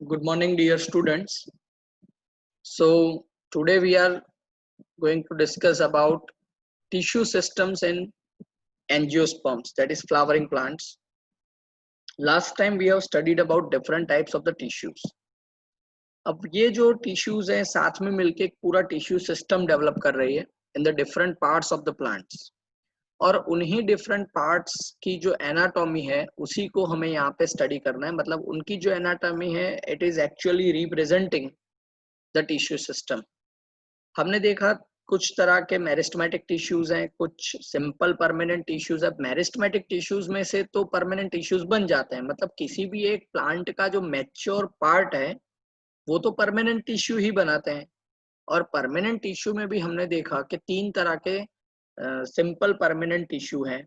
Good morning, dear students. So today we are going to discuss about tissue systems in angiosperms, that is flowering plants. Last time we have studied about different types of the tissues. अब ये जो tissues हैं साथ में मिलके एक पूरा tissue system develop कर रही है in the different parts of the plants. और उन्हीं डिफरेंट पार्ट्स की जो एनाटॉमी है उसी को हमें यहाँ पे स्टडी करना है. मतलब उनकी जो एनाटॉमी है it is actually representing the tissue system. हमने देखा कुछ तरह के मेरिस्टेमेटिक टिश्यूज हैं, कुछ सिंपल परमानेंट टिश्यूज है. मेरिस्टेमेटिक टिश्यूज में से तो परमानेंट टिश्यूज बन जाते हैं. मतलब किसी भी एक प्लांट का जो मैच्योर पार्ट है वो तो परमानेंट टिश्यू ही बनाते हैं. और परमानेंट टिश्यू में भी हमने देखा कि तीन तरह के सिंपल परमानेंट टिश्यू है,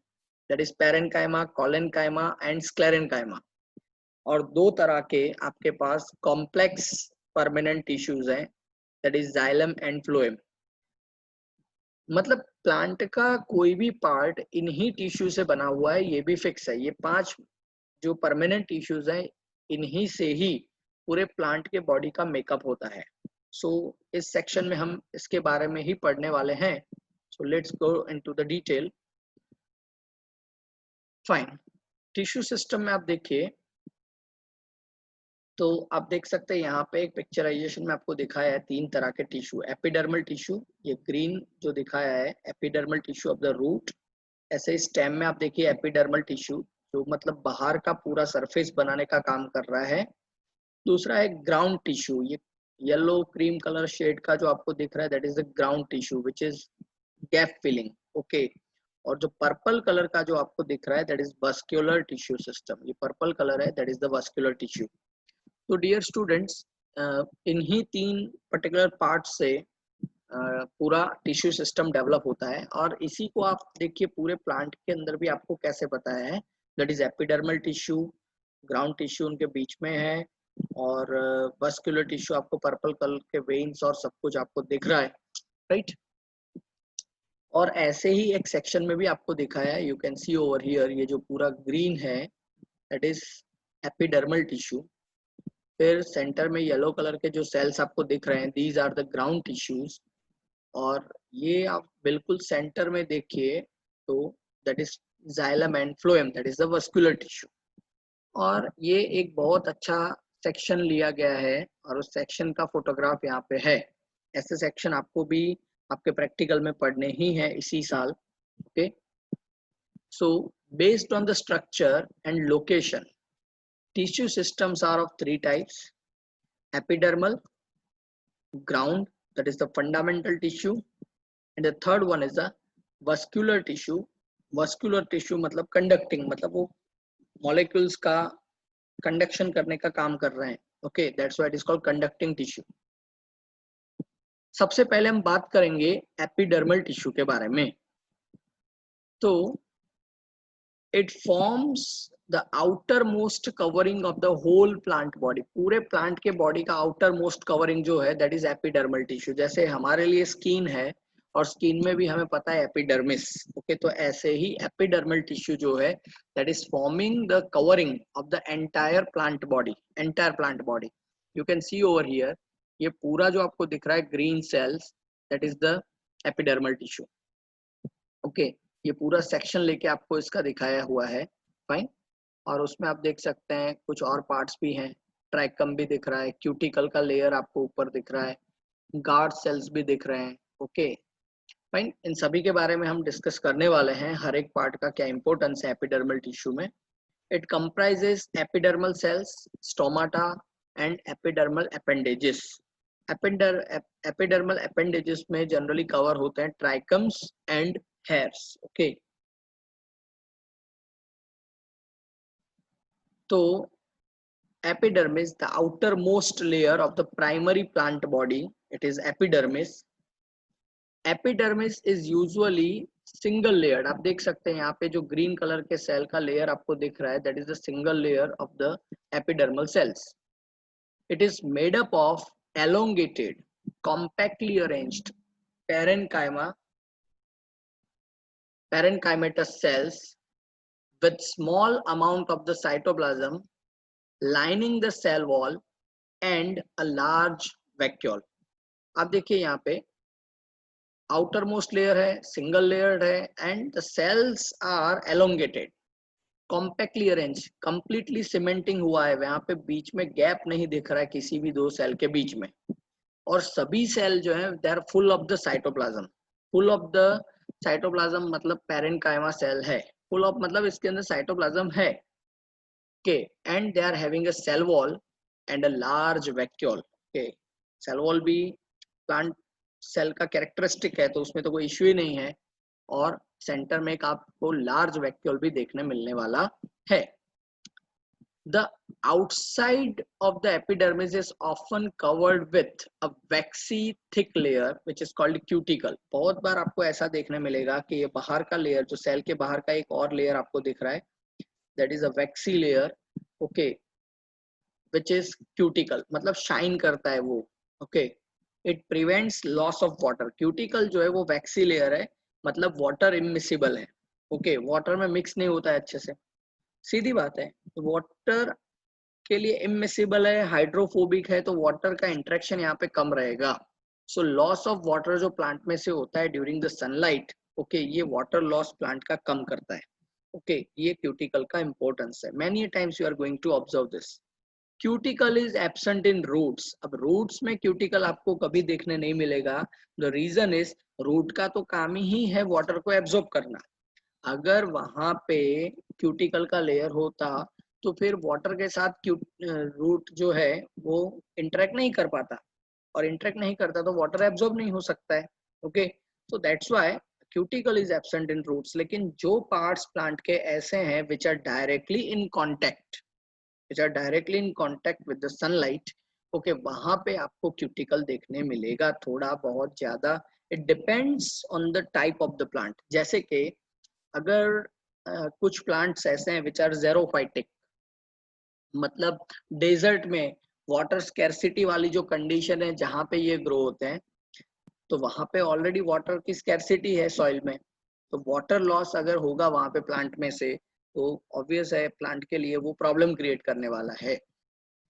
that is parenchyma, collenchyma and sclerenchyma. और दो तरह के आपके पास कॉम्प्लेक्स परमानेंट टिश्यूज हैं, that is xylem and phloem. मतलब प्लांट का कोई भी पार्ट इन्हीं टिश्यू से बना हुआ है, ये भी फिक्स है. ये पांच जो परमानेंट टिश्यूज हैं इन्हीं से ही पूरे प्लांट के बॉडी का मेकअप होता है. सो इस सेक्शन में हम इसके बारे में ही पढ़ने वाले हैं. So let's go into the detail. Fine. Tissue system में आप देखिए तो आप देख सकते हैं यहाँ पे एक पिक्चराइजेशन में आपको दिखाया है तीन तरह के टिश्यू. एपिडर्मल टिश्यू, ये ग्रीन जो दिखाया है epidermal tissue of the root. ऐसे स्टेम में आप देखिए एपिडर्मल टिश्यू जो मतलब बाहर का पूरा सरफेस बनाने का काम कर रहा है. दूसरा है ग्राउंड टिश्यू, ये येलो क्रीम कलर शेड का जो आपको दिख रहा है that is the ground tissue which is gap filling. Okay. और जो पर्पल कलर का जो आपको दिख रहा है that is vascular tissue system. ये पर्पल कलर है that is the vascular tissue. तो डियर स्टूडेंट्स, इन्हीं तीन पर्टिकुलर पार्ट से पूरा टिश्यू सिस्टम डेवलप होता है. और इसी को आप देखिए पूरे प्लांट के अंदर भी आपको कैसे पता है that is epidermal tissue, ground tissue उनके बीच में है और वस्क्यूलर टिश्यू आपको पर्पल कलर के वेन्स और सब कुछ आपको दिख रहा है, राइट. और ऐसे ही एक सेक्शन में भी आपको दिखाया है, you can see over here, ये जो पूरा ग्रीन है दैट इज एपिडर्मल टिश्यू. फिर सेंटर में येलो कलर के जो सेल्स आपको दिख रहे हैं these are the ground tissues. और ये आप बिल्कुल सेंटर में देखिए तो that is xylem and phloem, that is the vascular tissue. और ये एक बहुत अच्छा सेक्शन लिया गया है और उस सेक्शन का फोटोग्राफ यहाँ पे है. ऐसे सेक्शन आपको भी आपके प्रैक्टिकल में पढ़ने ही है इसी साल. Okay. So based on the structure and location, tissue systems are of three types: epidermal, ground, that is the fundamental tissue, and the third one is the vascular tissue. Vascular tissue मतलब conducting, मतलब वो molecules का conduction करने का काम कर रहे हैं. Okay, that's why it is called conducting tissue. सबसे पहले हम बात करेंगे एपिडर्मल टिश्यू के बारे में. तो it forms the outermost covering of the whole plant body. पूरे प्लांट के बॉडी का outermost covering जो है that is epidermal tissue. जैसे हमारे लिए स्किन है और स्किन में भी हमें पता है एपिडर्मिस. ओके. तो ऐसे ही एपिडर्मल टिश्यू जो है that is forming the covering of the entire plant body. You can see over here, ये पूरा जो आपको दिख रहा है green cells that is the epidermal tissue. Okay. ये पूरा सेक्शन लेके आपको इसका दिखाया हुआ है. फाइन. और उसमें आप देख सकते हैं कुछ और पार्ट्स भी हैं. ट्राइकम भी दिख रहा है, क्यूटिकल का लेयर आपको ऊपर दिख रहा है, गार्ड सेल्स भी दिख रहे हैं. ओके. फाइन. इन सभी के बारे में हम डिस्कस करने वाले हैं, हर एक पार्ट का क्या इंपॉर्टेंस है एपिडर्मल टिश्यू में. It comprises epidermal cells, stomata and epidermal appendages. Epidermal appendages में जनरली कवर होते हैं ट्राइकम्स एंड hairs. Okay. तो epidermis, the outermost layer of the primary plant body, it is epidermis. Epidermis is usually single layered. आप देख सकते हैं यहाँ पे जो ग्रीन कलर के सेल का लेयर आपको दिख रहा है that is the single layer of the epidermal cells. It is made up of elongated, compactly arranged parenchymatous cells with small amount of the cytoplasm lining the cell wall and a large vacuole. आप देखिए यहाँ पे outer most layer है, single layered है, and the cells are elongated, compactly arrange, completely cementing हुआ है, यहाँ पे बीच में गैप नहीं दिख रहा है किसी भी दो सेल के बीच में। और सभी सेल जो है they are full of the cytoplasm. Full of the cytoplasm मतलब पैरेन्काइमा सेल है, फुल ऑफ मतलब इसके अंदर साइटोप्लाज्म है के, and they are having a cell wall and a large vacuole के। सेल वॉल भी प्लांट सेल का कैरेक्टरिस्टिक है, तो उसमें तो कोई इश्यू ही नहीं है। और सेंटर में एक आपको लार्ज वैक्यूल भी देखने मिलने वाला है। The outside of the epidermis is often covered with a waxy thick layer which is called cuticle। बहुत बार आपको ऐसा देखने मिलेगा कि ये बाहर का लेयर, जो सेल के बाहर का एक और लेयर आपको दिख रहा है, that is a waxy layer, okay, which is cuticle, मतलब शाइन करता है वो, okay। It prevents loss of water। cuticle जो है वो waxy layer है, मतलब water immiscible है, okay, water में mix नहीं होता है अच्छे से, सीधी बात है। वाटर के लिए इमिसिबल है, हाइड्रोफोबिक है, तो वाटर का इंटरेक्शन यहाँ पे कम रहेगा। सो लॉस ऑफ वाटर जो प्लांट में से होता है ड्यूरिंग द सनलाइट, ओके, ये वाटर लॉस प्लांट का कम करता है, ओके। ये क्यूटिकल का इंपॉर्टेंस है। Many times you are going to observe this. Cuticle is absent in roots. अब रूट्स में क्यूटिकल आपको कभी देखने नहीं मिलेगा। द रीजन इज रूट का तो काम ही है वाटर को एब्जॉर्ब करना। अगर वहां पे क्यूटिकल का लेयर होता तो फिर वाटर के साथ रूट जो है वो इंटरेक्ट नहीं कर पाता, और इंटरेक्ट नहीं करता तो वाटर एब्जॉर्ब नहीं हो सकता है, okay. So that's why cuticle is absent in roots. लेकिन जो पार्ट्स प्लांट के ऐसे हैं which are directly in contact, which are directly in contact with the sunlight, okay, वहां पे आपको क्यूटिकल देखने मिलेगा, थोड़ा बहुत ज्यादा। It depends on the type of the plant. जैसे कि अगर कुछ प्लांट्स ऐसे हैं विच आर ज़ेरोफाइटिक, मतलब डेजर्ट में वाटर स्कैरसिटी वाली जो कंडीशन है जहां पे ये ग्रो होते हैं, तो वहां पे ऑलरेडी वाटर की स्कैरसिटी है सॉइल में, तो वाटर लॉस अगर होगा वहां पे प्लांट में से, तो ऑब्वियस है प्लांट के लिए वो प्रॉब्लम क्रिएट करने वाला है।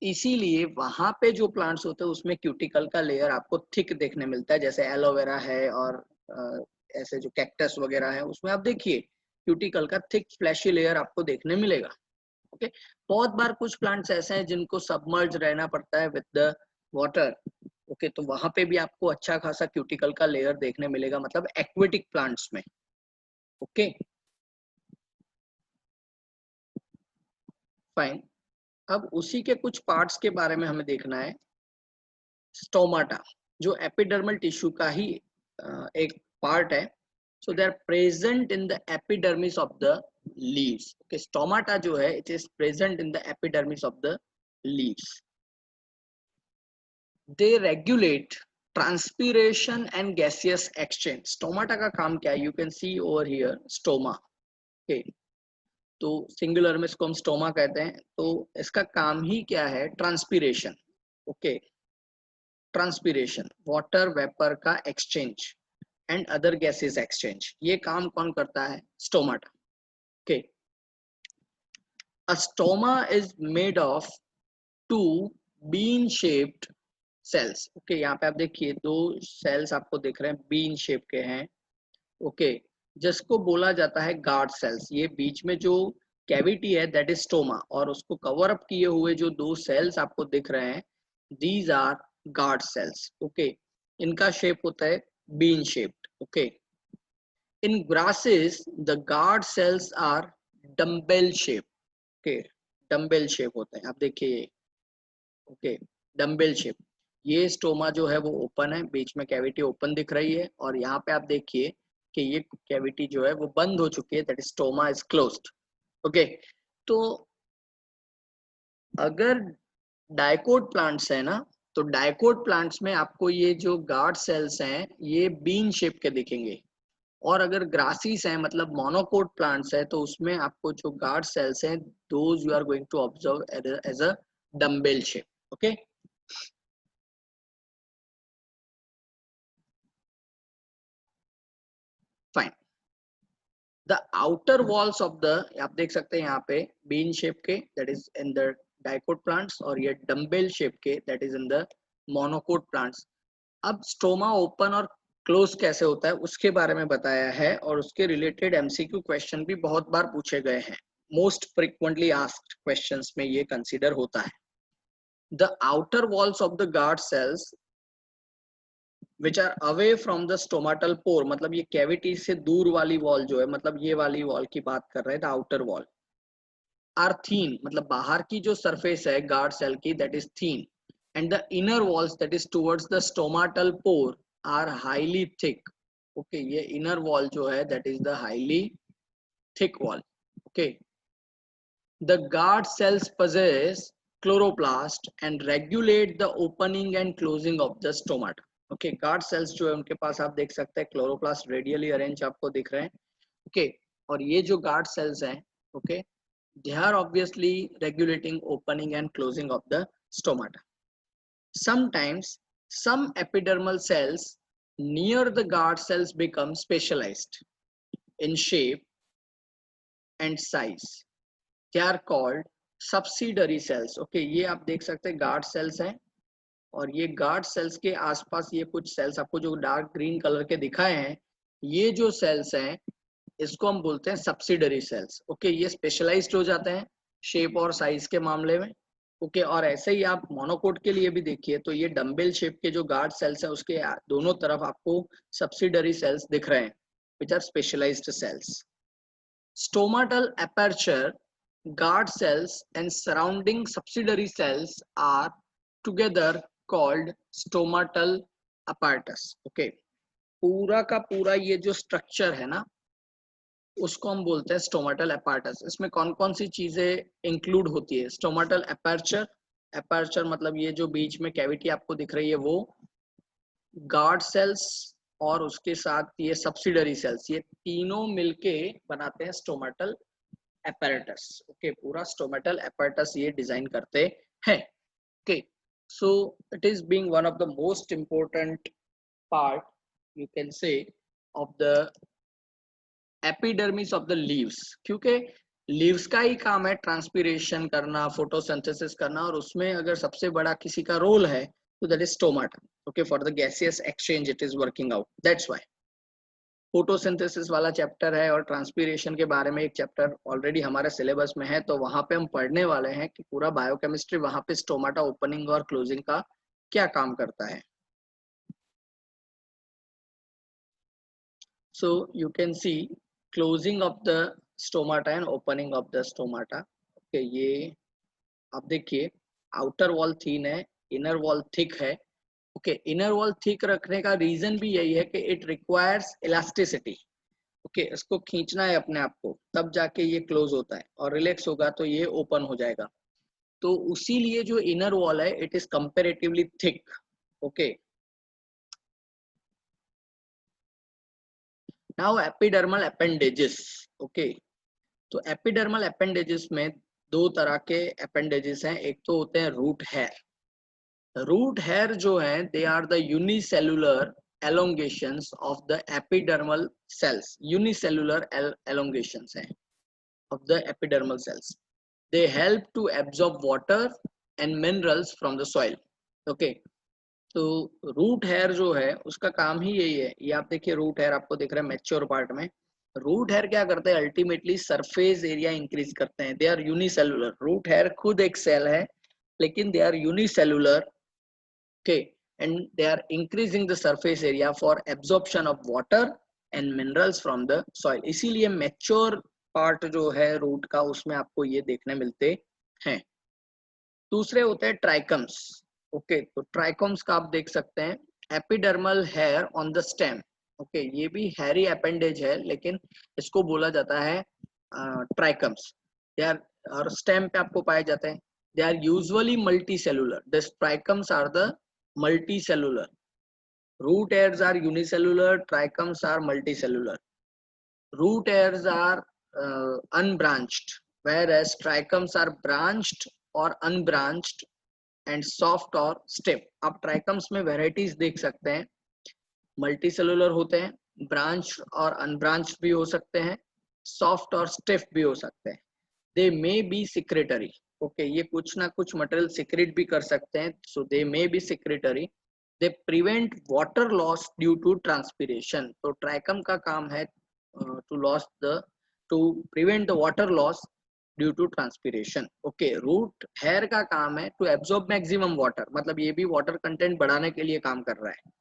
इसीलिए वहां पे जो प्लांट्स होते हैं उसमें क्यूटिकल का लेयर आपको थिक देखने मिलता है, जैसे एलोवेरा है और ऐसे जो कैक्टस वगैरह है उसमें आप देखिए क्यूटिकल का थिक फ्लैशी लेयर आपको देखने मिलेगा, ओके। बहुत बार कुछ प्लांट्स ऐसे हैं जिनको सबमर्ज रहना पड़ता है विद द वाटर, ओके, तो वहां पे भी आपको अच्छा खासा क्यूटिकल का लेयर देखने मिलेगा, मतलब एक्वेटिक प्लांट्स में, ओके, फाइन। अब उसी के कुछ पार्ट्स के बारे में हमें देखना है। स्टोमाटा जो एपिडर्मल टिश्यू का ही एक पार्ट है, so they are present in the epidermis of the leaves, okay. Stomata जो है it is present in the epidermis of the leaves. They regulate transpiration and gaseous exchange. Stomata का काम क्या है, you can see over here stoma, okay, तो singular में इसको हम स्टोमा कहते हैं। तो इसका काम ही क्या है, transpiration, okay, transpiration, water vapour का exchange and other gases exchange, ये काम कौन करता है, stomata, okay. A stoma is made of two bean shaped cells, okay. यहाँ पे आप देखिए दो सेल्स आपको दिख रहे हैं, बीन शेप के हैं, ओके, जिसको बोला जाता है गार्ड सेल्स। ये बीच में जो कैविटी है दैट इज स्टोमा, और उसको कवर अप किए हुए जो दो सेल्स आपको दिख रहे हैं, these are guard cells, okay. इनका शेप होता है bean shaped, okay. In grasses the guard cells are dumbbell shape, okay, dumbbell shape होते हैं, आप देखिए, ओके, डम्बेल शेप। ये स्टोमा जो है वो ओपन है, बीच में कैविटी ओपन दिख रही है, और यहाँ पे आप देखिए कि ये कैविटी जो है वो बंद हो चुकी है, that is stoma is closed, okay. तो अगर डाइकोट प्लांट्स है ना, तो डाइकोट प्लांट्स में आपको ये जो गार्ड सेल्स हैं ये बीन शेप के दिखेंगे, और अगर ग्रासीस है मतलब मोनोकोट प्लांट्स है तो उसमें आपको जो गार्ड सेल्स हैं those you are going to observe as a dumbbell shape, okay, fine. The outer walls of the, आप देख सकते हैं यहाँ पे बीन शेप के, that is in the dicot plants, और ये डम्बेल शेप के that is in the monocot plants. अब स्टोमा ओपन और क्लोज कैसे होता है उसके बारे में बताया है, और उसके रिलेटेड एमसीक्यू क्वेश्चन भी बहुत बार पूछे गए हैं। मोस्ट फ्रिक्वेंटली आस्क्ड क्वेश्चंस में ये कंसीडर होता है। The outer walls of the guard cells which are away from the stomatal pore, मतलब ये कैविटी से दूर वाली वॉल जो है, मतलब ये वाली वॉल की बात कर रहे हैं, the outer wall are thin, मतलब बाहर की जो सरफेस है गार्ड सेल की that is thin, and the inner walls that is towards the stomatal pore are highly thick. Okay, ये inner wall जो है that is the highly thick wall. Okay, the guard cells possess chloroplast and regulate the opening and closing of the stomata. Okay, guard cells जो है उनके पास आप देख सकते हैं chloroplast radially arranged आपको दिख रहे हैं. Okay, और ये जो guard cells हैं, okay, they are obviously regulating opening and closing of the stomata. Sometimes some epidermal cells near the guard cells become specialized in shape and size. They are called subsidiary cells. Okay, ये आप देख सकते हैं guard cells हैं, और ये guard cells के आसपास ये कुछ cells आपको जो डार्क ग्रीन कलर के दिखाए हैं, ये जो cells हैं इसको हम बोलते हैं subsidiary cells. Okay, ये specialized हो जाते हैं shape और size के मामले में. ओके और ऐसे ही आप मोनोकोट के लिए भी देखिए तो ये डम्बेल शेप के जो गार्ड सेल्स है उसके दोनों तरफ आपको सब्सिडरी सेल्स दिख रहे हैं which are specialised cells. Stomatal aperture, guard cells and surrounding subsidiary cells are together called stomatal apparatus. Okay, पूरा का पूरा ये जो स्ट्रक्चर है ना उसको हम बोलते हैं स्टोमाटल एपार्टस. इसमें कौन कौन सी चीजें इंक्लूड होती है? स्टोमाटल एपर्चर, एपर्चर मतलब ये जो बीच में कैविटी आपको दिख रही है वो, गार्ड सेल्स और उसके साथ ये सब्सिडरी सेल्स, ये तीनों मिलके बनाते हैं स्टोमाटल एपैरेटस. ओके, पूरा स्टोमाटल एपैरेटस ये डिजाइन करते हैं. Okay, so it is being one of the most important part you can से of the epidermis of the leaves, क्योंकि लीव्स का ही काम है ट्रांसपिरेशन करना, फोटोसिंथेसिस करना, और उसमें अगर सबसे बड़ा किसी का रोल है तो that is stomata. Okay, for the gaseous exchange it is working out. That's why photosynthesis वाला चैप्टर है और ट्रांसपिरेशन के बारे में एक चैप्टर ऑलरेडी हमारे सिलेबस में है, तो वहां पे हम पढ़ने वाले हैं कि पूरा बायोकेमिस्ट्री वहां पे स्टोमाटा ओपनिंग और क्लोजिंग का क्या काम करता है. So you can see closing of the stomata and opening of the stomata. Okay, ये आप देखिए आउटर वॉल थीन है, इनर वॉल थिक है. ओके, इनर वॉल थिक रखने का रीजन भी यही है कि इट रिक्वायर्स इलास्टिसिटी. ओके, इसको खींचना है अपने आप को तब जाके ये क्लोज होता है, और रिलैक्स होगा तो ये ओपन हो जाएगा. तो उसी लिए जो इनर वॉल है it is comparatively thick. Okay, now epidermal appendages. Okay, तो एपिडर्मल अपेंडेजेस में दो तरह के अपेंडेजेस हैं. एक तो होते हैं रूट हेयर. रूट हेयर जो है they are the unicellular elongations of the epidermal cells. Unicellular elongations हैं of the epidermal cells. They help to absorb water and minerals from the soil. Okay, तो root hair जो है उसका काम ही यही है. ये आप देखिए रूट हेयर आपको दिख रहा है मैच्योर पार्ट में. रूट हेयर क्या करते हैं? अल्टीमेटली सरफेस एरिया इंक्रीज करते हैं. They are unicellular. Root hair खुद एक सेल है लेकिन they are unicellular. Okay, and they are increasing the surface area for absorption of water and minerals from the soil. इसीलिए मैच्योर पार्ट जो है root का उसमें आपको ये देखने मिलते हैं. दूसरे होते हैं ट्राइकम्स. ओके, तो ट्राइकम्स का आप देख सकते हैं epidermal hair on the stem. Okay, ये भी हेयरी अपेंडेज है लेकिन इसको बोला जाता है ट्राइकम्स. दे आर और स्टेम पे आपको पाए जाते हैं. They are usually multi cellular. The trichomes are the multi cellular. Root hairs are unicellular, trichomes are multi cellular. Root hairs are unbranched whereas trichomes are branched or unbranched and soft or stiff. आप ट्राइकम्स में varieties देख सकते हैं. Multi cellular होते हैं, branch और unbranch भी हो सकते हैं, सॉफ्ट और स्टिफ भी हो सकते हैं. दे मे बी सिक्रेटरी. ओके, ये कुछ ना कुछ मटेरियल सिक्रेट भी कर सकते हैं, so they may be secretory. They prevent water loss due to transpiration. तो ट्राइकम का काम है to prevent the water loss due to transpiration. Okay, root hair का काम है टू एब्जॉर्ब मैक्सिमम वाटर, मतलब ये भी वाटर कंटेंट बढ़ाने के लिए काम कर रहा है,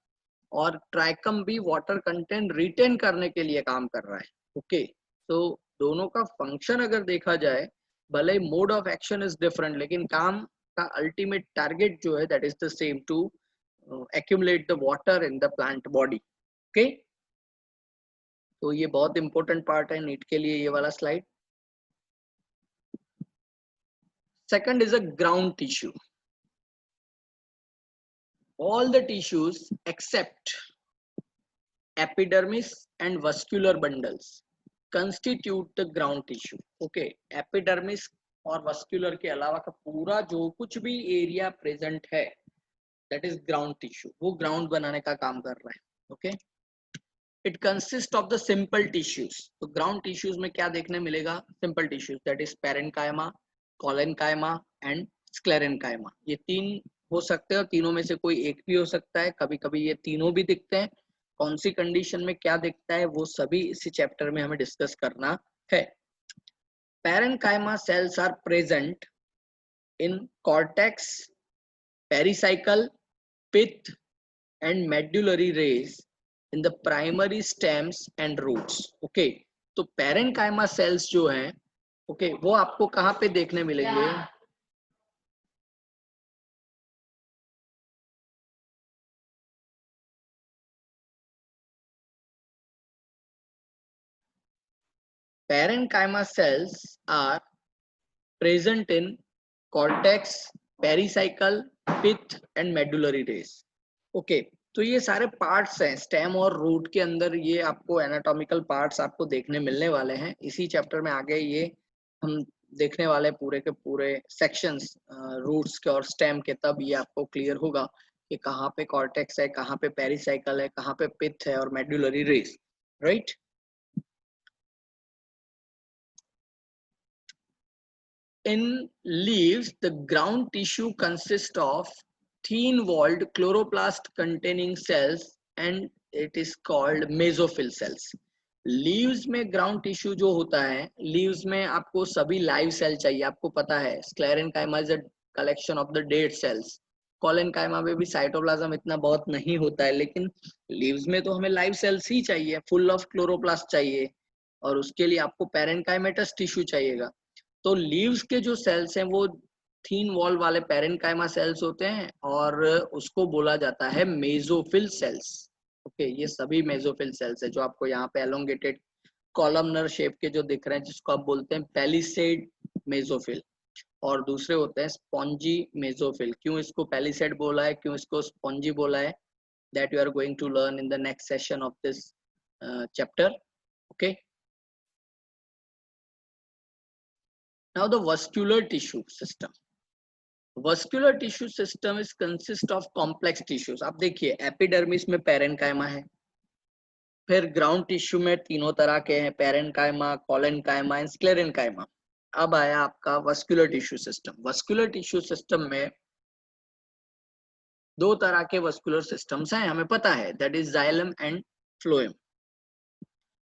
और ट्राइकम भी वाटर कंटेंट रिटेन करने के लिए काम कर रहा है। ओके, तो दोनों का फंक्शन अगर देखा जाए, भले mode of action is different, लेकिन काम का अल्टीमेट टारगेट जो है that is the same, to accumulate the water in the plant body। Okay, तो ये बहुत इंपॉर्टेंट पार्ट है नीट के लिए, ये वाला slide. Second is a ground tissue. all the tissues except epidermis and vascular bundles constitute the ground tissue। okay, epidermis और vascular के अलावा का पूरा जो कुछ भी एरिया प्रेजेंट है दैट इज ग्राउंड टिश्यू, वो ग्राउंड बनाने का काम कर रहा है। Okay, it consist of the simple tissues. तो ग्राउंड टिश्यूज में क्या देखने मिलेगा? Simple tissues that is parenchyma, collenchyma and sclerenchyma. ये तीन हो सकते हैं और तीनों में से कोई एक भी हो सकता है, कभी कभी ये तीनों भी दिखते हैं। कौन सी कंडीशन में क्या दिखता है वो सभी इसी चैप्टर में हमें डिस्कस करना है। Parenchyma cells are present in cortex, pericycle, pith and medullary rays in the primary stems and roots. Okay, तो पैरेन्काइमा सेल्स जो हैं, ओके, वो आपको कहाँ पे देखने मिलेंगे? Parenchyma cells are present in cortex, pericycle, pith and medullary rays. Okay, तो ये सारे पार्ट्स हैं स्टेम और रूट के अंदर, ये आपको एनाटॉमिकल पार्ट्स आपको देखने मिलने वाले हैं इसी चैप्टर में। आगे ये हम देखने वाले पूरे के पूरे सेक्शंस रूट्स के और स्टेम के, तब ये आपको क्लियर होगा कि कहाँ पे कॉर्टेक्स है, कहाँ पे पेरिसाइकल है, कहाँ पे पिथ है और medullary rays, right. In leaves, the ground tissue consists of thin-walled chloroplast containing cells and it is called mesophyll cells। Leaves में ग्राउंड टिश्यू जो होता है, लीव्स में आपको सभी लाइव सेल चाहिए, आपको पता है sclerenchyma is a collection of the dead cells. Collenchyma में भी साइटोप्लाज्म इतना बहुत नहीं होता है, लेकिन लीव्स में तो हमें लाइव सेल्स ही चाहिए, फुल ऑफ क्लोरोप्लास्ट चाहिए, और उसके लिए आपको पैरेन्काइमेटस टिश्यू चाहिएगा। तो लीव्स के जो सेल्स हैं वो थीन वॉल वाले पैरेन्काइमा सेल्स होते हैं और उसको बोला जाता है मेसोफिल सेल्स। ओके, ये सभी मेसोफिल सेल्स है जो आपको यहाँ पे एलोंगेटेड कॉलमनर शेप के जो दिख रहे हैं, जिसको आप बोलते हैं पैलिसेड मेसोफिल, और दूसरे होते हैं स्पॉन्जी मेसोफिल। क्यों इसको पैलिसेड बोला है, क्यों इसको स्पॉन्जी बोला है, that you are going to learn in the next session of this chapter. Okay, now the vascular tissue system। Vascular tissue system is consist of complex tissues. आप देखिए एपिडर्मिस में पैरेन्काइमा है, फिर ग्राउंड टिश्यू में तीनों तरह के हैं, पैरेन्काइमा, कोलेन्काइमा एंड स्क्लेरेन्काइमा। अब आया आपका vascular tissue system. Vascular tissue system में दो तरह के वस्कुलर सिस्टम्स हैं, हमें पता है, that is xylem and phloem.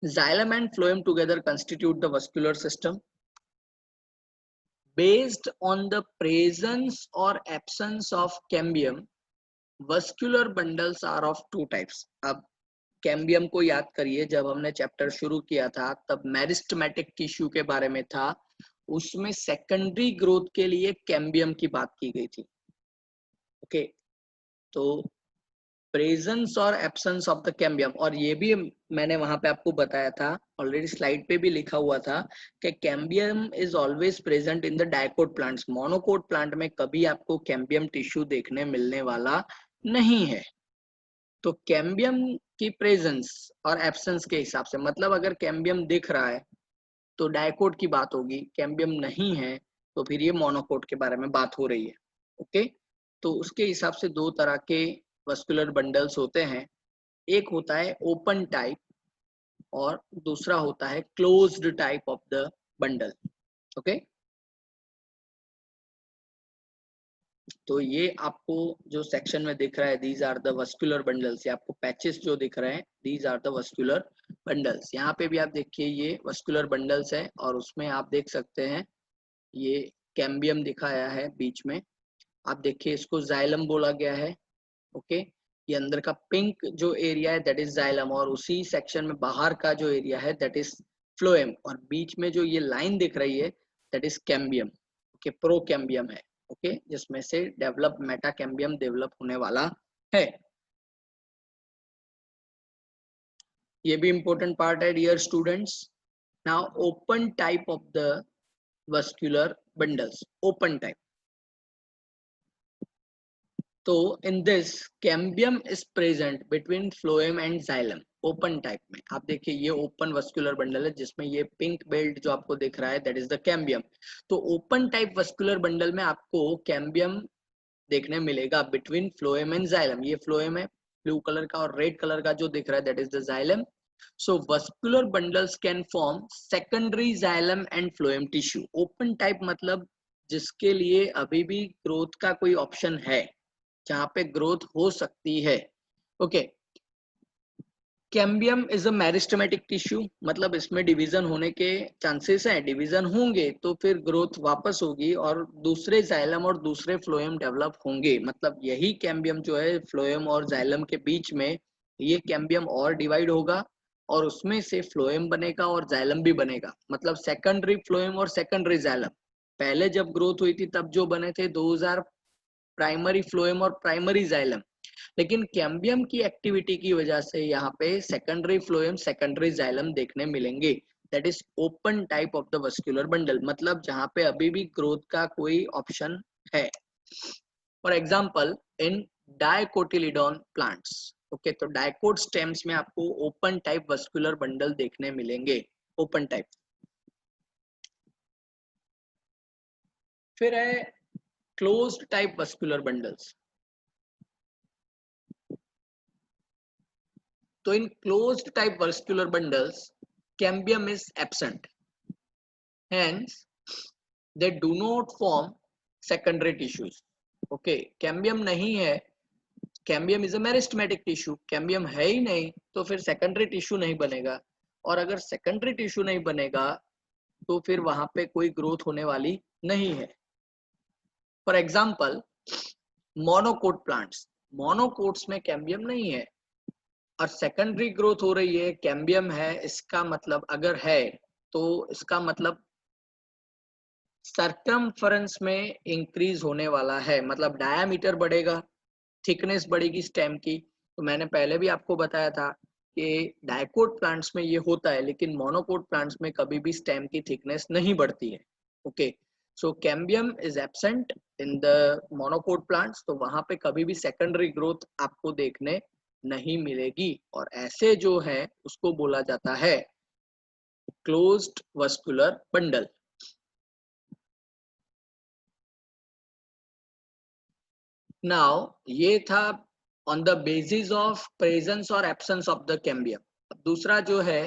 Xylem and phloem together constitute the vascular system. Based on the presence or absence of cambium, vascular bundles are of two types। अब cambium को याद करिए, जब हमने चैप्टर शुरू किया था तब मेरिस्टेमेटिक टिश्यू के बारे में था, उसमें सेकेंडरी ग्रोथ के लिए कैम्बियम की बात की गई थी। ओके, तो प्रेजेंस और एब्सेंस ऑफ द कैम्बियम, और ये भी मैंने वहां पे आपको बताया था, ऑलरेडी स्लाइड पे भी लिखा हुआ था कि cambium is always present in the dicot plants. Monocot plant में कभी आपको कैम्बियम टिश्यू देखने मिलने वाला नहीं है। तो कैम्बियम की प्रेजेंस और एब्सेंस के हिसाब से, मतलब अगर कैम्बियम दिख रहा है तो डाइकोट की बात होगी, कैम्बियम नहीं है तो फिर ये मोनोकोट के बारे में बात हो रही है। ओके, तो उसके हिसाब से दो तरह के वस्कुलर बंडल्स होते हैं, एक होता है ओपन टाइप और दूसरा होता है closed type of the bundle. Okay, तो ये आपको जो सेक्शन में दिख रहा है, these are the vascular bundles, ये आपको पैचेस जो दिख रहे हैं, these are the vascular bundles. यहाँ पे भी आप देखिए ये वस्कुलर बंडल्स है, और उसमें आप देख सकते हैं ये कैम्बियम दिखाया है बीच में। आप देखिए इसको जाइलम बोला गया है। ओके, ये अंदर का पिंक जो एरिया है दैट इज जाइलम, और उसी सेक्शन में बाहर का जो एरिया है दैट इज फ्लोएम, और बीच में जो ये लाइन दिख रही है that is cambium. Okay, pro cambium है। ओके, जिसमें से डेवलप मेटा कैम्बियम डेवलप होने वाला है। ये भी इंपॉर्टेंट पार्ट है dear students. Now open type of the vascular bundles, open type. तो in this cambium is present between phloem and xylem. Open type में आप देखिए ये ओपन वस्कुलर बंडल है, जिसमें ये पिंक बेल्ट जो आपको दिख रहा है दैट इज द कैम्बियम। तो ओपन टाइप वस्कुलर बंडल में आपको कैम्बियम देखने मिलेगा बिटवीन फ्लोएम एंड जाइलम। ये फ्लोएम है ब्लू कलर का, और रेड कलर का जो दिख रहा है that is the xylem. So vascular bundles can form secondary xylem and phloem tissue. Open type मतलब जिसके लिए अभी भी ग्रोथ का कोई ऑप्शन है, जहां पे ग्रोथ हो सकती है। Okay, cambium is a meristematic tissue, मतलब इसमें डिवीजन होने के चांसेस हैं, डिवीजन होंगे तो फिर ग्रोथ वापस होगी और दूसरे जाइलम और दूसरे फ्लोएम डेवलप होंगे। मतलब यही कैम्बियम जो है फ्लोएम और जाइलम के बीच में, ये कैम्बियम और डिवाइड होगा और उसमें से फ्लोएम बनेगा और जाइलम भी बनेगा। मतलब सेकेंडरी फ्लोएम और सेकेंडरी जाइलम पहले जब ग्रोथ हुई थी तब जो बने थे 2000 प्राइमरी फ्लोएम और प्राइमरी जाइलम। लेकिन कैम्बियम की एक्टिविटी की वजह से यहाँ पे सेकेंडरी फ्लोएम सेकेंडरी जाइलम देखने मिलेंगे। That is open type of the vascular bundle, मतलब जहाँ पे अभी भी ग्रोथ का कोई ऑप्शन है। For example in dicotyledon plants. Okay, तो डायकोट स्टेम्स में आपको ओपन टाइप वस्कुलर बंडल देखने मिलेंगे, ओपन टाइप। फिर है क्लोज्ड टाइप वस्कुलर बंडल्स। तो in closed type vascular bundles, cambium is absent. Hence, they do not form secondary tissues. Okay, cambium नहीं है, cambium is a meristematic tissue, cambium है ही नहीं तो फिर सेकेंडरी टिश्यू नहीं बनेगा, और अगर सेकेंडरी टिश्यू नहीं बनेगा तो फिर वहां पे कोई ग्रोथ होने वाली नहीं है। For example monocot plants, monocots में कैम्बियम नहीं है और सेकेंडरी ग्रोथ हो रही है, कैम्बियम है, इसका मतलब अगर है तो इसका मतलब सर्कमफरेंस में इंक्रीज होने वाला है, मतलब डायामीटर बढ़ेगा, थिकनेस बढ़ेगी स्टेम की। तो मैंने पहले भी आपको बताया था कि डायकोट प्लांट्स में ये होता है, लेकिन मोनोकोट प्लांट्स में कभी भी स्टेम की थिकनेस नहीं बढ़ती है। Okay, so cambium is absent in the monocot plants, तो वहां पे कभी भी सेकेंडरी ग्रोथ आपको देखने नहीं मिलेगी, और ऐसे जो है उसको बोला जाता है क्लोज्ड वस्कुलर बंडल। नाउ ये था on the basis of presence और एब्सेंस ऑफ द कैम्बियम। दूसरा जो है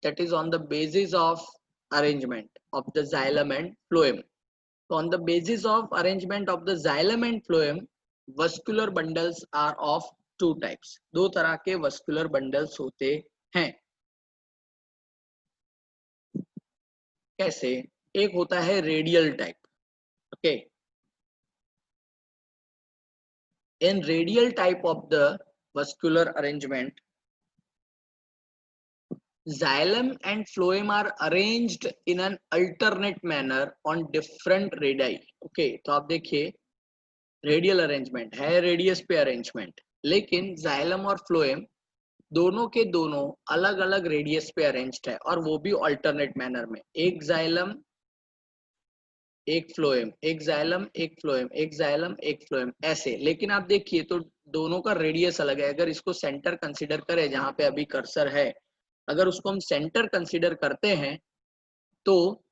that is on the basis of arrangement of the xylem and phloem. तो on the basis of arrangement of the xylem and phloem, vascular bundles are of two types. दो तरह के vascular bundles होते हैं। कैसे? एक होता है radial type. Okay, in radial type of the vascular arrangement, xylem and phloem are arranged in an alternate manner on different radii. Okay, तो आप देखिए रेडियल अरेंजमेंट है, रेडियस पे अरेंजमेंट, लेकिन जाइलम और फ्लोएम दोनों के दोनों अलग अलग रेडियस पे अरेंज्ड है, और वो भी अल्टरनेट मैनर में, एक जाइलम एक फ्लोएम, एक जाइलम एक फ्लोएम, एक जाइलम एक फ्लोएम, ऐसे। लेकिन आप देखिए तो दोनों का रेडियस अलग है। अगर इसको सेंटर कंसीडर करें, जहां पे अभी कर्सर है, अगर उसको हम सेंटर कंसीडर करते हैं तो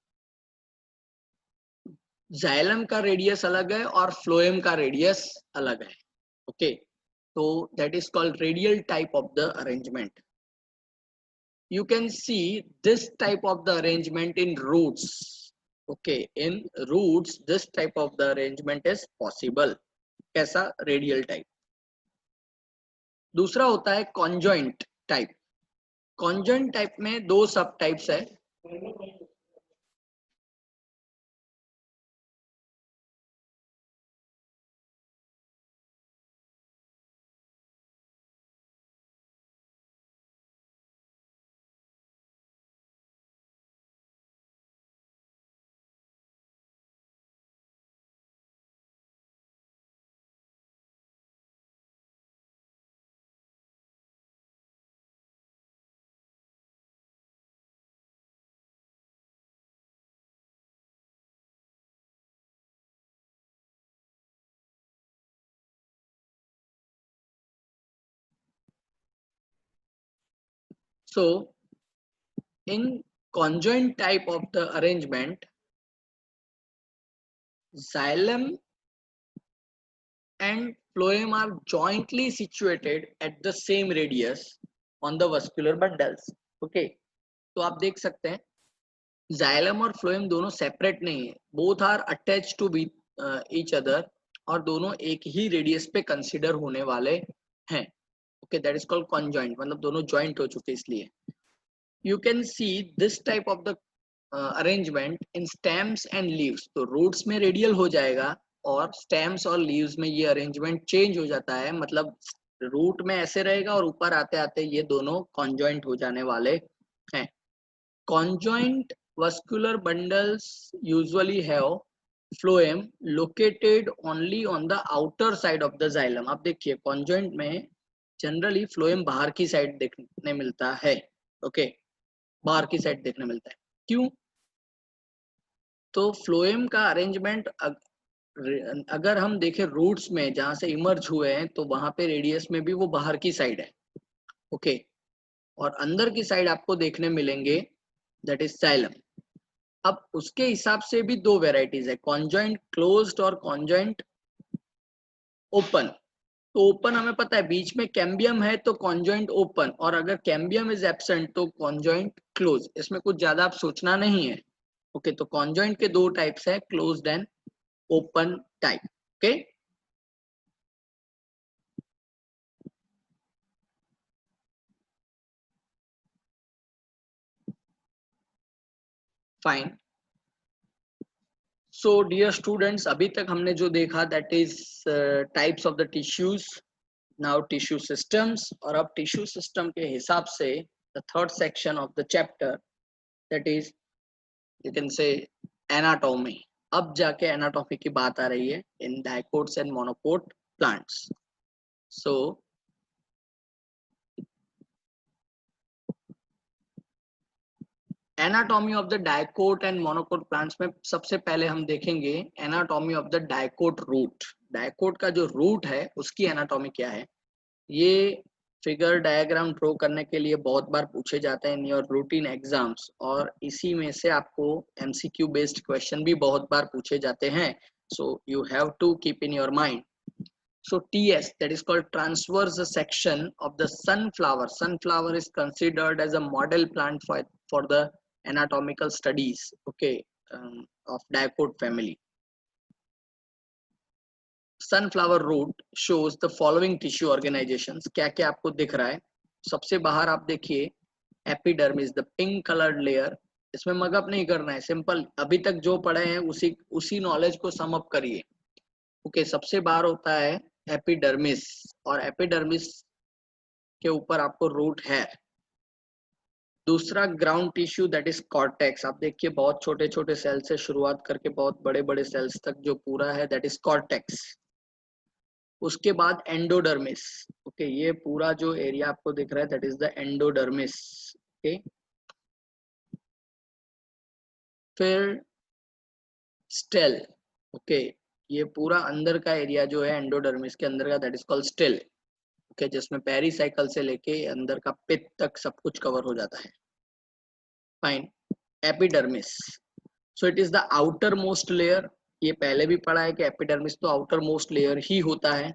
जाइलम का रेडियस अलग है और फ्लोएम का रेडियस अलग है। Okay, so that is called radial type of the arrangement. You can see this type of the arrangement in roots. Okay, in roots this type of the arrangement is possible. कैसा? Radial type. दूसरा होता है conjoint type. Conjoint type में दो सब types है। So in conjoint type of the arrangement, xylem and phloem are jointly situated at the same radius on the vascular bundles. Okay, तो आप देख सकते हैं xylem और phloem दोनों सेपरेट नहीं है, both are attach to be each other, और दोनों एक ही रेडियस पे कंसिडर होने वाले हैं। Okay, that is called conjoint, मतलब दोनों ज्वाइंट हो चुके इसलिए। You can see this type of the arrangement in stems and leaves। तो roots में radial हो जाएगा और stems और leaves में ये arrangement change हो जाता है, मतलब root में ऐसे रहेगा और ऊपर आते आते ये दोनों conjoint हो जाने वाले हैं। Conjoint vascular bundles usually have phloem located only on the outer side of the xylem। आप देखिए conjoint में जनरली phloem बाहर की साइड देखने मिलता है। ओके, बाहर की साइड देखने मिलता है। क्यों? तो फ्लोएम का अरेंजमेंट अगर हम देखें रूट्स में जहां से इमर्ज हुए हैं तो वहां पे रेडियस में भी वो बाहर की साइड है। ओके, और अंदर की साइड आपको देखने मिलेंगे, दैट इज साइलम। अब उसके हिसाब से भी दो वेराइटीज है, कॉन्जॉइंट क्लोज्ड और कॉन्जॉइंट ओपन। तो ओपन हमें पता है बीच में कैम्बियम है तो कॉन्जॉइंट ओपन, और अगर कैम्बियम इज एब्सेंट तो कॉन्जॉइंट क्लोज। इसमें कुछ ज्यादा आप सोचना नहीं है। ओके, तो कॉन्जॉइंट के दो टाइप्स है, closed and open type. Okay, fine. So dear students, अभी तक हमने जो देखा that is types of the tissues, now tissue systems. और अब टिश्यू सिस्टम के हिसाब से the third section of the chapter, that is you can say anatomy. अब जाके एनाटॉमी की बात आ रही है in dicots and monocot plants. So anatomy of the dicot and monocot plants में सबसे पहले हम देखेंगे anatomy of the dicot root. Dicot का जो रूट है उसकी एनाटॉमी क्या है, ये फिगर डायग्राम ड्रॉ करने के लिए बहुत बार पूछे जाते हैं इन योर रूटीन एग्जाम्स, और इसी में से आपको एमसीक्यू बेस्ड क्वेश्चन भी बहुत बार पूछे जाते हैं। So you have to keep in your mind. So TS, that is called transverse section of the sunflower. Sunflower is considered as a model plant for the anatomical studies, okay, of dicot family. Sunflower root shows the following tissue organizations। क्या क्या आपको दिख रहा है? सबसे बाहर आप देखिए epidermis, the pink coloured layer. इसमें मगअप नहीं करना है, सिंपल अभी तक जो पढ़े हैं उसी नॉलेज को सम अप करिए। ओके, सबसे बाहर होता है एपिडर्मिस, और एपिडर्मिस के ऊपर आपको रूट है। दूसरा ground tissue that is cortex. आप देखिए बहुत छोटे छोटे सेल से शुरुआत करके बहुत बड़े बड़े सेल्स तक जो पूरा है दैट इज कॉर्टेक्स। उसके बाद एंडोडर्मिस। ओके, ये पूरा जो एरिया आपको दिख रहा है that is the endodermis. Okay, फिर स्टेल। ओके, ये पूरा अंदर का एरिया जो है एंडोडर्मिस के अंदर का that is called stele. Okay, जिसमें पेरीसाइकल से लेके अंदर का पित्त तक सब कुछ कवर हो जाता है। Fine. Epidermis, so it is the outer most layer. ये पहले भी पढ़ा है कि एपिडर्मिस तो आउटर मोस्ट लेयर ही होता है।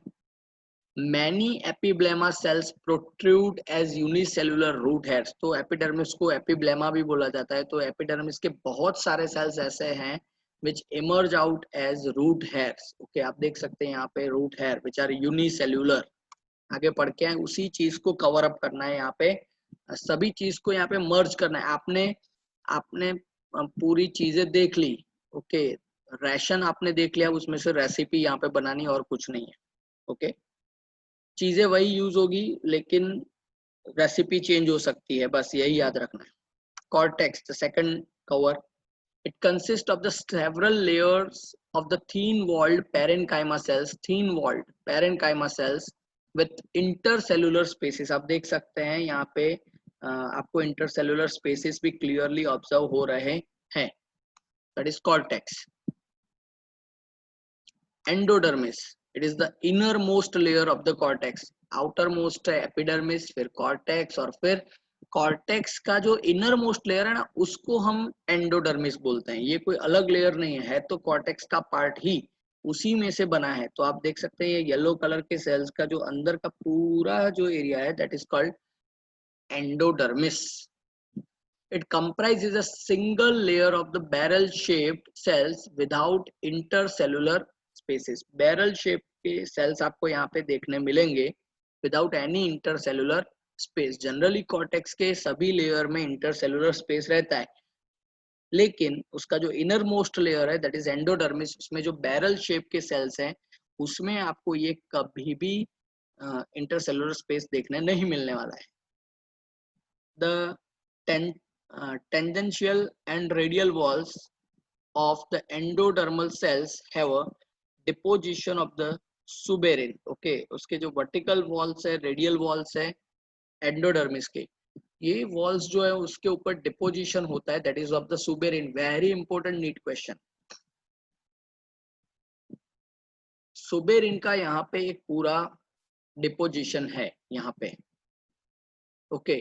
Many epiblema cells protrude as unicellular root hairs. तो एपिडर्मिस को एपिब्लेमा भी बोला जाता है। तो एपिडर्मिस के बहुत सारे सेल्स ऐसे हैं which emerge out as root hairs. Okay, आप देख सकते हैं यहाँ पे root hair which are unicellular. आगे पढ़ के आए, उसी चीज को कवर अप करना है यहाँ पे, सभी चीज को यहाँ पे मर्ज करना है। आपने आपने पूरी चीजें देख ली। ओके, राशन आपने देख लिया, उसमें से रेसिपी यहाँ पे बनानी और कुछ नहीं है। ओके, चीजें वही यूज होगी लेकिन रेसिपी चेंज हो सकती है, बस यही याद रखना है। Cortex, the second cover, it consists of the several layers of the thin-walled parenchyma cells with intercellular spaces। आप देख सकते हैं यहाँ पे आपको intercellular spaces भी clearly observe हो रहे हैं। That is cortex। Endodermis, it is the innermost layer of the cortex। outermost है epidermis, फिर cortex, और फिर कॉर्टेक्स का जो इनर मोस्ट लेयर है ना, उसको हम एंडोडर्मिस बोलते हैं। ये कोई अलग लेयर नहीं है, तो कॉर्टेक्स का पार्ट ही उसी में से बना है। तो आप देख सकते हैं ये येलो कलर के सेल्स का जो अंदर का पूरा जो एरिया है, that is called endodermis. It comprises a single layer of the barrel-shaped cells without intercellular spaces। barrel shape के cells आपको यहाँ पे देखने मिलेंगे without any intercellular space। Generally cortex के सभी लेयर में इंटरसेलुलर स्पेस रहता है, लेकिन उसका जो इनर मोस्ट लेयर है दैट इज एंडोडर्मिस, उसमें जो बैरल शेप के सेल्स हैं उसमें आपको ये कभी भी इंटरसेलुलर स्पेस देखने नहीं मिलने वाला है। The tangential and radial walls of the endodermal cells have a deposition of the suberin। Okay, उसके जो वर्टिकल वॉल्स है, रेडियल वॉल्स है एंडोडर्मिस के, ये वॉल्स जो है उसके ऊपर डिपोजिशन होता है, that is of the suberin. Very important NEET question. Suberin का यहाँ पे एक पूरा डिपोजिशन है यहाँ पे। Okay,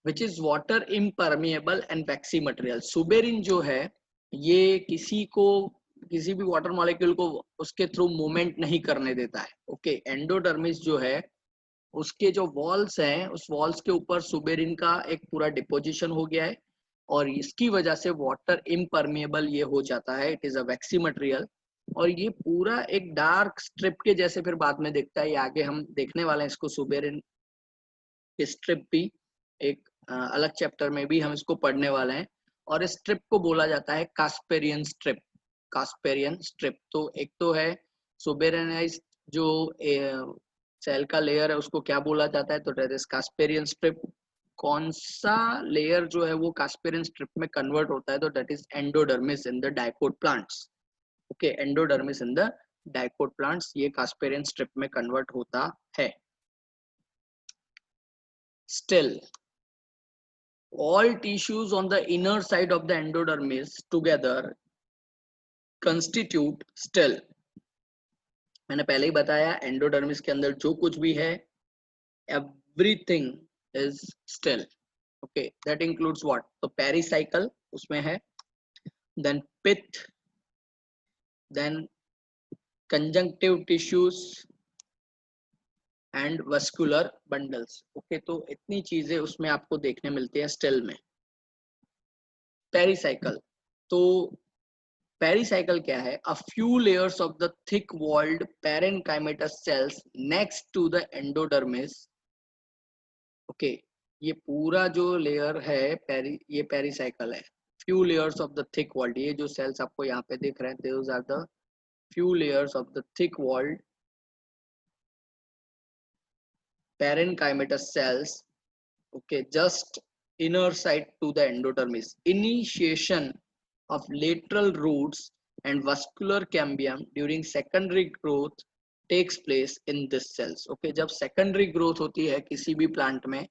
which is water impermeable and waxy material. Suberin जो है ये किसी भी वाटर मॉलिक्यूल को उसके थ्रू मूवमेंट नहीं करने देता है। ओके, एंडोडर्मिस जो है उसके जो वॉल्स हैं, उस वॉल्स के ऊपर सुबेरिन का एक पूरा डिपोजिशन हो गया है, और इसकी वजह से वाटर इम्परमिएबल ये हो जाता है। It is a vaccine material, और ये पूरा एक डार्क स्ट्रिप के जैसे फिर बाद में दिखता है। ये आगे हम देखने वाले हैं इसको, सुबेरिन स्ट्रिप भी एक अलग चैप्टर में भी हम इसको पढ़ने वाले हैं। और इस स्ट्रिप को बोला जाता है कास्पेरियन स्ट्रिप। कास्पेरियन स्ट्रिप, तो एक तो है सुबेरिनाइज्ड जो सेल का लेयर है उसको क्या बोला जाता है, तो दैट इज कास्पेरियन स्ट्रिप। कौन सा लेयर जो है वो कास्पेरियन स्ट्रिप में कन्वर्ट होता है, तो that is endodermis in the dicot plants. Okay, endodermis in the dicot plants ये कास्पेरियन स्ट्रिप में कन्वर्ट होता है। Still, all tissues on the inner side of the endodermis together constitute still। मैंने पहले ही बताया एंडोडर्मिस के अंदर जो कुछ भी है everything is still। okay, that includes what, तो पेरिसाइकल उसमें है, then pith, then conjunctive tissues and vascular bundles. Okay, तो इतनी चीजें उसमें आपको देखने मिलती है स्टिल में। पेरिसाइकल, तो पेरिसाइकल क्या है, a few layers of the thick walled parenchymatous cells next to the endodermis. Okay, ये पूरा जो लेयर है ये पेरिसाइकल है। Few layers of the thick walled, ये जो सेल्स आपको यहाँ पे दिख रहे हैं, those are the few layers of the thick walled parenchymatous cells, okay, just inner side to the endodermis। Initiation of lateral roots and vascular cambium during secondary growth takes place in this cells। okay, जब secondary growth होती है किसी भी plant में,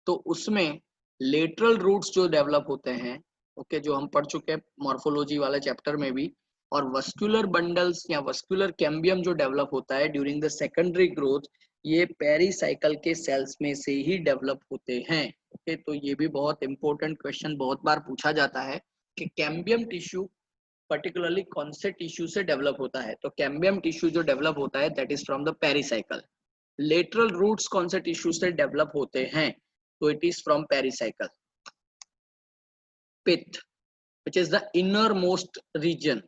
तो उसमें lateral roots जो develop होते हैं, okay, जो हम पढ़ चुके हैं morphology वाले chapter में भी, और vascular bundles या vascular cambium जो develop होता है during the secondary growth, ये पेरिसाइकल के सेल्स में से ही डेवलप होते हैं। ओके, तो ये भी बहुत इंपॉर्टेंट क्वेश्चन बहुत बार पूछा जाता है कि कैम्बियम टिश्यू पर्टिकुलरली कौन से टिश्यू से डेवलप होता है, तो कैम्बियम टिश्यू जो डेवलप होता है that is from the pericycle. Lateral roots कौन से टिश्यू से डेवलप होते हैं? तो it is from pericycle. Pith, which is the innermost region.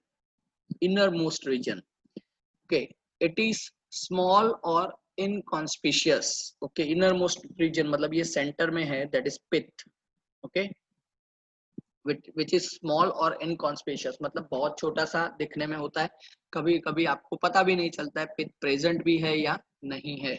Okay, it is small or inconspicuous. Okay, innermost region मतलब ये center में है, that is pith. Okay, which is small or inconspicuous मतलब बहुत छोटा सा दिखने में होता है, कभी कभी आपको पता भी नहीं चलता है पिथ प्रेजेंट भी है या नहीं है.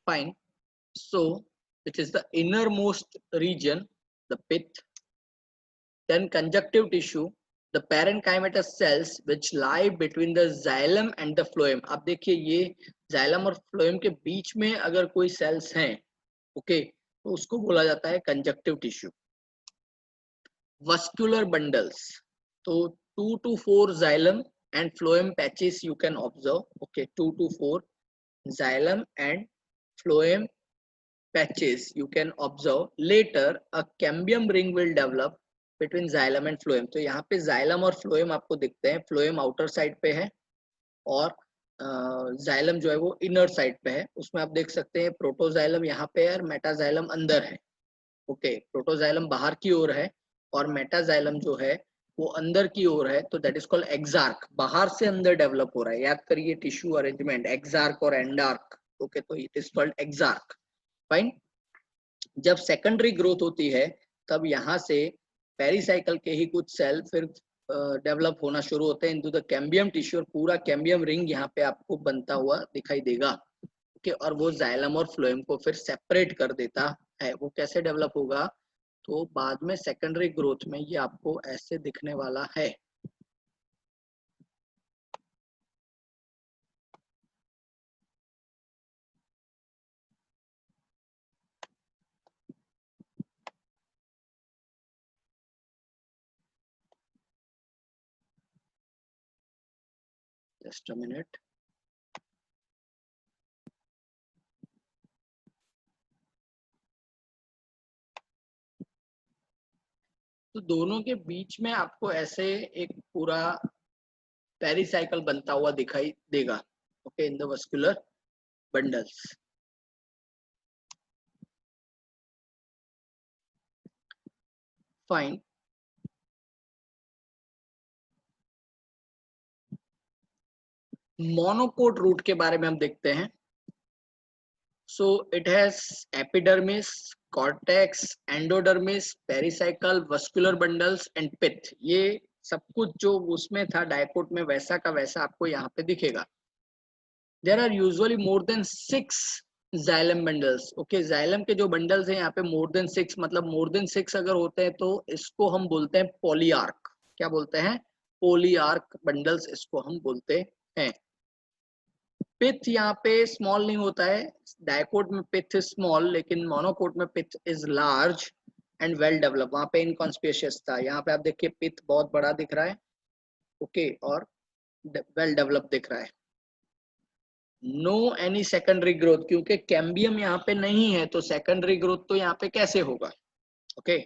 Fine. So which is the innermost region, the pith. Then conjunctive tissue, the parenchymatous cells which lie between the xylem and the phloem. अब देखिए ये xylem और phloem के बीच में अगर कोई cells हैं, ओके, तो उसको बोला जाता है conjunctive tissue. Vascular bundles, तो 2 to 4 xylem and phloem patches you can observe. Okay, 2 to 4 xylem and phloem patches you can observe. Later a cambium ring will develop between xylem and phloem. तो यहाँ पे xylem और phloem आपको दिखते हैं. phloem outer side पे है और xylem जो है वो inner side पे है. उसमें आप देख सकते हैं प्रोटोजाइलम यहाँ पे है और मेटाजाइलम अंदर है. ओके, प्रोटोजाइलम बाहर की ओर है और मेटाजाइलम जो है वो अंदर की ओर है, तो दैट इज कॉल्ड एक्सार्क. बाहर से अंदर डेवलप हो रहा है. याद करिए टिश्यू अरेंजमेंट, एक्सार्क और एंडार्क. ओके, तो इट इज कॉल्ड एक्सार्क. फाइन. जब सेकेंडरी ग्रोथ होती है तब यहाँ से पेरिसाइकल के ही कुछ सेल फिर डेवलप होना शुरू होते हैं इनटू द कैम्बियम टिश्यू और पूरा कैम्बियम रिंग यहाँ पे आपको बनता हुआ दिखाई देगा. ओके, और वो जाइलम और फ्लोएम को फिर सेपरेट कर देता है. वो कैसे डेवलप होगा? तो बाद में सेकेंडरी ग्रोथ में ये आपको ऐसे दिखने वाला है. Just a minute. तो दोनों के बीच में आपको ऐसे एक पूरा पेरिसाइकल बनता हुआ दिखाई देगा. Okay, in the vascular bundles. Fine. Monocot root के बारे में हम देखते हैं. So it has epidermis, cortex, endodermis, pericycle, vascular bundles and pith. ये सब कुछ जो उसमें था डायकोट में वैसा का वैसा आपको यहाँ पे दिखेगा. There are usually more than 6 xylem bundles. Okay, xylem के जो बंडल्स हैं यहाँ पे मोर देन 6, मतलब मोर देन 6 अगर होते हैं तो इसको हम बोलते हैं पॉलीआर्क. क्या बोलते हैं? पॉलीआर्क बंडल्स इसको हम बोलते हैं. पिथ यहाँ पे स्मॉल नहीं होता है. डायकोट में पिथ स्मॉल, लेकिन मोनोकोट में pith is large and well develop. वहां पे इनकॉन्स्पिशियस था. यहाँ पे आप देखिए पिथ बहुत बड़ा दिख रहा है. ओके, और वेल डेवलप दिख रहा है. नो एनी सेकेंडरी ग्रोथ, क्योंकि कैम्बियम यहाँ पे नहीं है तो सेकेंडरी ग्रोथ तो यहाँ पे कैसे होगा? Okay,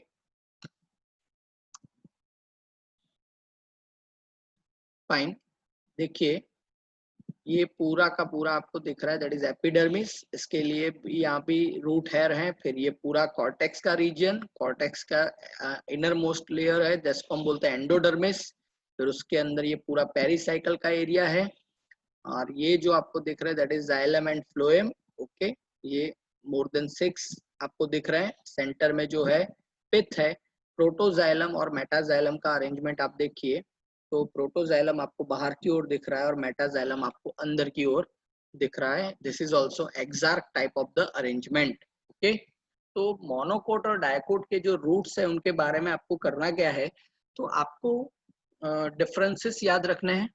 fine. देखिए ये पूरा का पूरा आपको दिख रहा है, दैट इज एपिडर्मिस. इसके लिए यहाँ भी रूट हेयर है. फिर ये पूरा कॉर्टेक्स का रीजन, कॉर्टेक्स का इनर मोस्ट लेयर है जिसको हम बोलते हैं एंडोडर्मिस. फिर उसके अंदर ये पूरा पेरिसाइकल का एरिया है. और ये जो आपको दिख रहा है that is xylem and phloem. Okay, ये मोर देन 6 आपको दिख रहा है. सेंटर में जो है पिथ है. प्रोटोजाइलम और मेटाजाइलम का अरेंजमेंट आप देखिए, तो प्रोटोजाइलम आपको बाहर की ओर दिख रहा है और मेटाजाइलम आपको अंदर की ओर दिख रहा है. This is also exact type of the arrangement. Okay, तो मोनोकोट और डायकोट के जो रूट्स है उनके बारे में आपको करना क्या है, तो आपको डिफरेंसेस याद रखने हैं.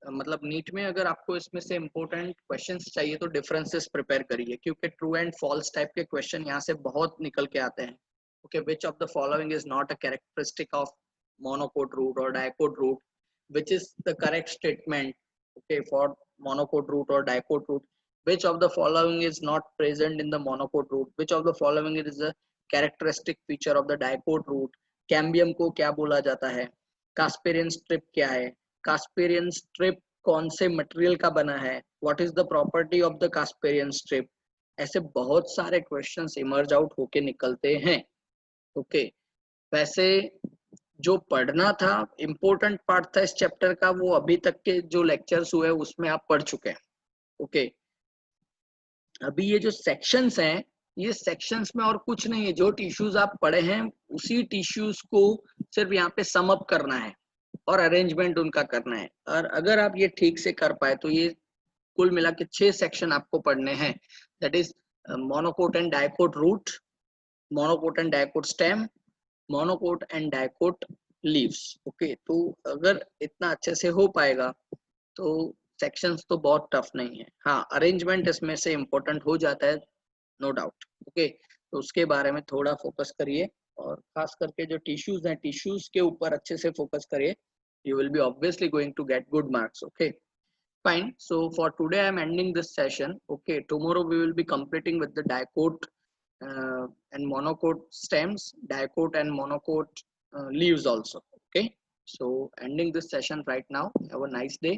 मतलब नीट में अगर आपको इसमें से इंपॉर्टेंट क्वेश्चंस चाहिए तो डिफरेंसेस प्रिपेयर करिए, क्योंकि ट्रू एंड फॉल्स टाइप के क्वेश्चन यहाँ से बहुत निकल के आते हैं. Okay, which of the following is not a characteristic of monocot root or dicot root? Which is the correct statement, okay, for monocot root or dicot root? Which of the following is not present in the monocot root? Which of the following is a characteristic feature of the dicot root? Cambium को क्या बोला जाता है? कास्पेरियन strip क्या है? कास्पेरियन strip कौन से material का बना है? What is the property of the Casparian strip? ऐसे बहुत सारे क्वेश्चंस इमर्ज आउट होके निकलते हैं। ओके, वैसे जो पढ़ना था, इम्पोर्टेंट पार्ट था इस चैप्टर का, वो अभी तक के जो लेक्चर्स हुए उसमें आप पढ़ चुके हैं। ओके, अभी ये जो सेक्शंस हैं, ये सेक्शंस में और कुछ नहीं है, जो टिश्यूज आप पढ़े हैं उसी टिश्यूज को सिर्फ यहाँ पे सम अप करना है और अरेंजमेंट उनका करना है। और अगर आप ये ठीक से कर पाए तो ये कुल मिला के 6 सेक्शन आपको पढ़ने हैं। That is monocot and dicot root, monocot and dicot stem, monocot and dicot leaves. Okay, तो अगर इतना अच्छे से हो पाएगा तो सेक्शंस तो बहुत टफ नहीं है। हाँ, अरेंजमेंट इसमें से इम्पोर्टेंट हो जाता है, नो डाउट। ओके, तो उसके बारे में थोड़ा फोकस करिए और खास करके जो टिश्यूज हैं, टिश्यूज के ऊपर अच्छे से फोकस करिए। You will be obviously going to get good marks. Okay, fine. So for today I'm ending this session. Okay, tomorrow we will be completing with the dicot and monocot stems, dicot and monocot leaves also. Okay, so ending this session right now. Have a nice day.